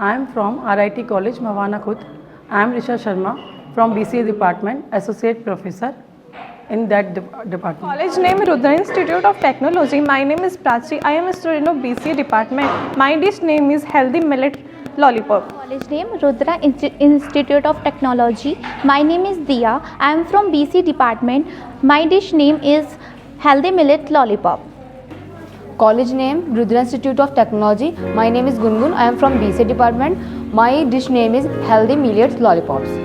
I am from RIT College, Mawana Khud. I am Risha Sharma from BCA department, Associate Professor in that department. College name Rudra Institute of Technology. My name is Prachi. I am a student of BCA department. My dish name is healthy millet lollipop. College name Rudra Institute of Technology. My name is Diya. I am from BC department. My dish name is healthy millet lollipop. College name Rudra Institute of Technology. My name is Gungun. I am from BCA department. My dish name is healthy millet lollipops.